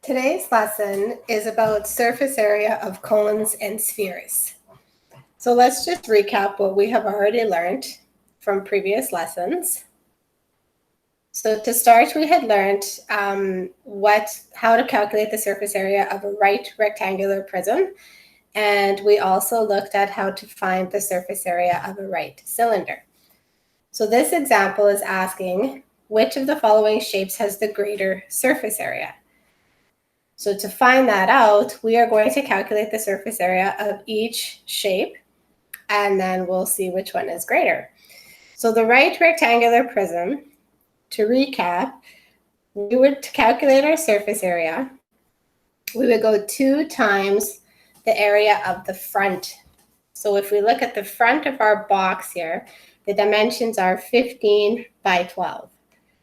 Today's lesson is about surface area of cones and spheres. So let's just recap what we have already learned from previous lessons. So to start, we had learned how to calculate the surface area of a right rectangular prism. And we also looked at how to find the surface area of a right cylinder. So this example is asking, which of the following shapes has the greater surface area? So to find that out, we are going to calculate the surface area of each shape, and then we'll see which one is greater. So the right rectangular prism, to recap, we would calculate our surface area. We would go 2 times the area of the front. So if we look at the front of our box here, the dimensions are 15 by 12.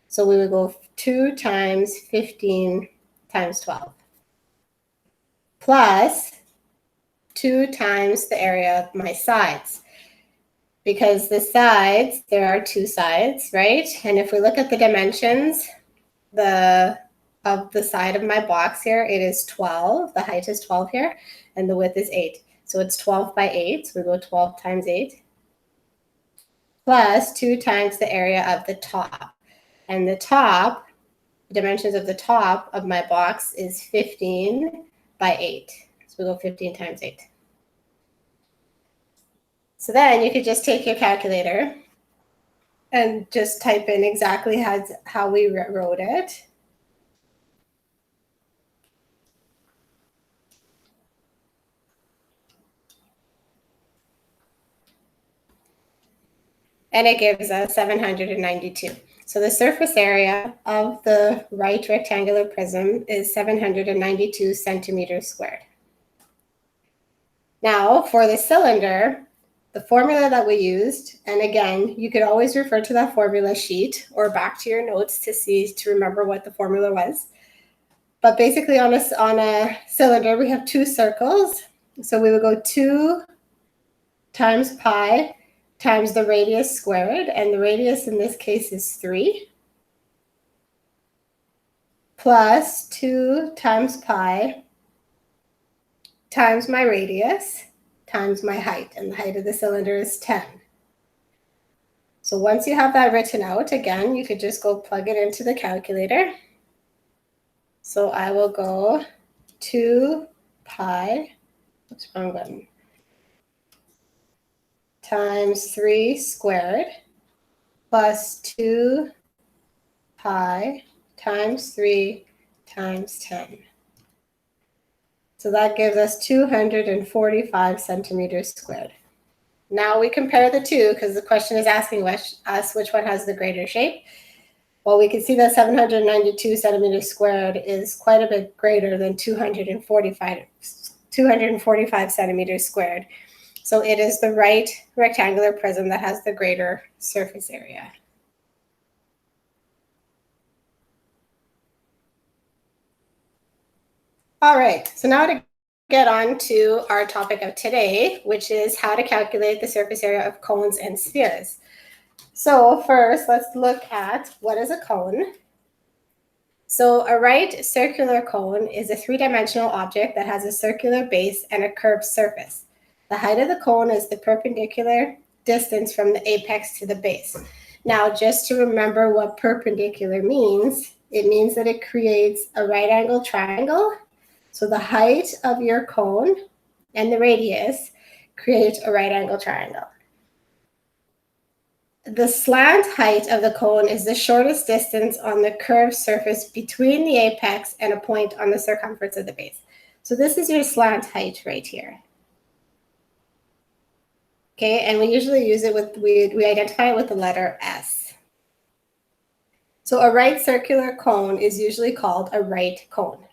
So we would go 2 times 15 times 12. Plus 2 times the area of my sides. Because the sides, there are 2 sides, right? And if we look at the dimensions of the side of my box here, it is 12. The height is 12 here, and the width is 8. So it's 12 by 8. So we go 12 times 8. Plus 2 times the area of the top. And the top, the dimensions of the top of my box is 15 by 8. So we go 15 times 8. So then you could just take your calculator and just type in exactly how we wrote it. And it gives us 792. So the surface area of the right rectangular prism is 792 centimeters squared. Now for the cylinder, the formula that we used, and again, you could always refer to that formula sheet or back to your notes to remember what the formula was. But basically on a cylinder, we have 2 circles. So we would go 2 times pi times the radius squared, and the radius in this case is 3, plus 2 times pi times my radius times my height, and the height of the cylinder is 10. So once you have that written out, again, you could just go plug it into the calculator. So I will go 2 pi, oops, wrong button, times 3 squared plus 2 pi times 3 times 10. So that gives us 245 centimeters squared. Now we compare the two because the question is asking us which one has the greater shape. Well, we can see that 792 centimeters squared is quite a bit greater than 245 centimeters squared. So it is the right rectangular prism that has the greater surface area. All right, so now to get on to our topic of today, which is how to calculate the surface area of cones and spheres. So first, let's look at what is a cone. So a right circular cone is a 3-dimensional object that has a circular base and a curved surface. The height of the cone is the perpendicular distance from the apex to the base. Now, just to remember what perpendicular means, it means that it creates a right-angled triangle. So the height of your cone and the radius create a right-angled triangle. The slant height of the cone is the shortest distance on the curved surface between the apex and a point on the circumference of the base. So this is your slant height right here. Okay, and we usually use it with, we identify it with the letter S. So a right circular cone is usually called a right cone.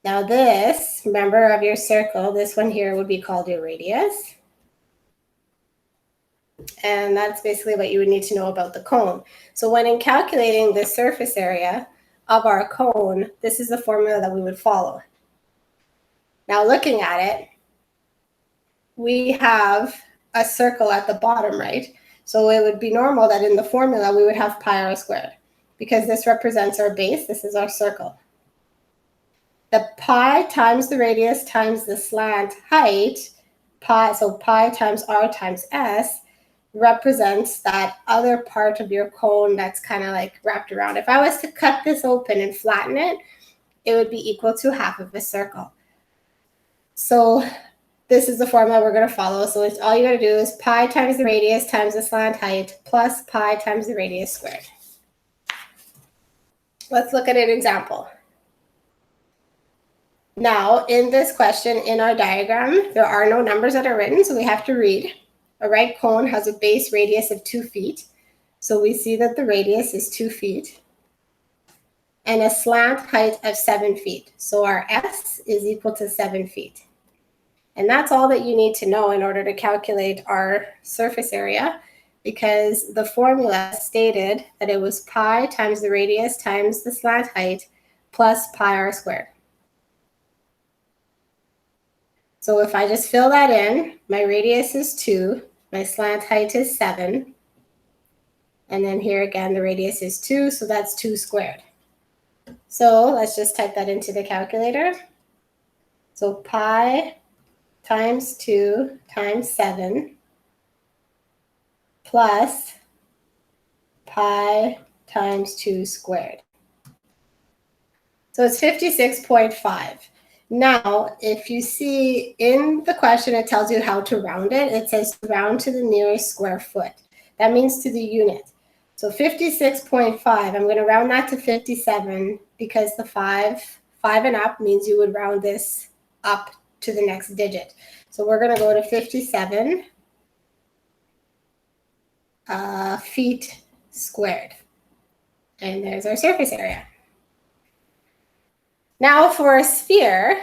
Now this, remember of your circle, this one here would be called your radius. And that's basically what you would need to know about the cone. So when in calculating the surface area of our cone, this is the formula that we would follow. Now looking at it, we have a circle at the bottom, right? So it would be normal that in the formula we would have pi r squared because this represents our base, this is our circle. the pi times the radius times the slant height, so pi times r times s, represents that other part of your cone that's kind of like wrapped around. If I was to cut this open and flatten it, it would be equal to half of a circle. So this is the formula we're going to follow. So it's all you got to do is pi times the radius times the slant height plus pi times the radius squared. Let's look at an example. Now, in this question, in our diagram, there are no numbers that are written, so we have to read. A right cone has a base radius of 2 feet. So we see that the radius is 2 feet. And a slant height of 7 feet. So our S is equal to 7 feet. And that's all that you need to know in order to calculate our surface area, because the formula stated that it was pi times the radius times the slant height plus pi r squared. So if I just fill that in, my radius is 2, my slant height is 7, and then here again the radius is 2, so that's 2 squared. So let's just type that into the calculator. So pi times 2 times 7 plus pi times 2 squared. So it's 56.5. Now, if you see in the question, it tells you how to round it. It says round to the nearest square foot. That means to the unit. So 56.5, I'm going to round that to 57 because the 5 and up means you would round this up to the next digit. So we're going to go to 57 feet squared. And there's our surface area. Now for a sphere,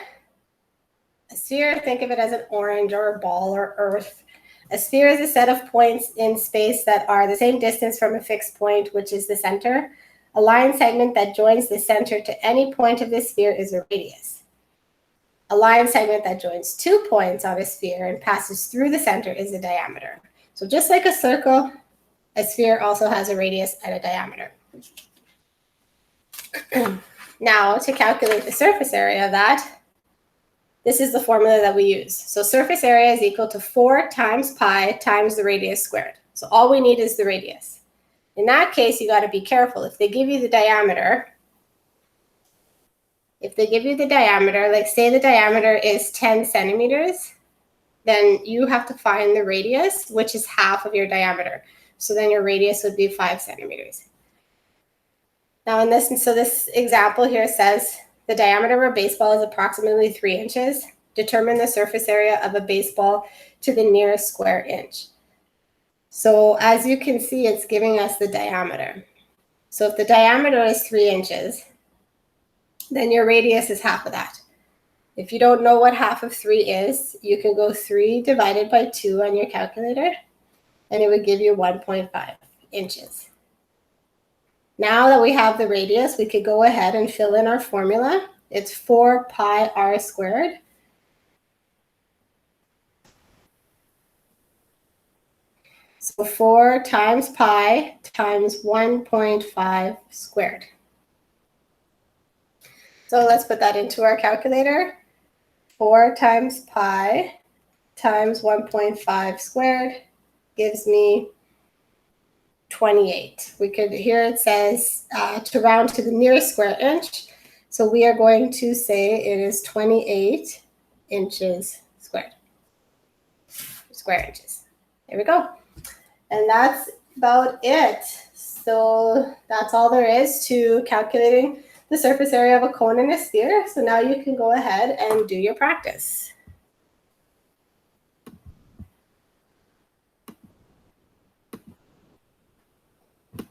think of it as an orange or a ball or earth. A sphere is a set of points in space that are the same distance from a fixed point, which is the center. A line segment that joins the center to any point of the sphere is a radius. A line segment that joins 2 points on a sphere and passes through the center is a diameter. So just like a circle, a sphere also has a radius and a diameter. Now, to calculate the surface area of that, this is the formula that we use. So surface area is equal to 4 times pi times the radius squared. So all we need is the radius. In that case, you got to be careful. If they give you the diameter, like say the diameter is 10 centimeters, then you have to find the radius, which is half of your diameter. So then your radius would be 5 centimeters. Now in this example here says the diameter of a baseball is approximately 3 inches. Determine the surface area of a baseball to the nearest square inch. So as you can see, it's giving us the diameter. So if the diameter is 3 inches, then your radius is half of that. If you don't know what half of 3 is, you can go 3 divided by 2 on your calculator, and it would give you 1.5 inches. Now that we have the radius, we could go ahead and fill in our formula. It's 4 pi r squared. So 4 times pi times 1.5 squared. So let's put that into our calculator. 4 times pi times 1.5 squared gives me 28. Here it says to round to the nearest square inch. So we are going to say it is 28 inches squared. Square inches. There we go. And that's about it. So that's all there is to calculating the surface area of a cone and a sphere. So now you can go ahead and do your practice.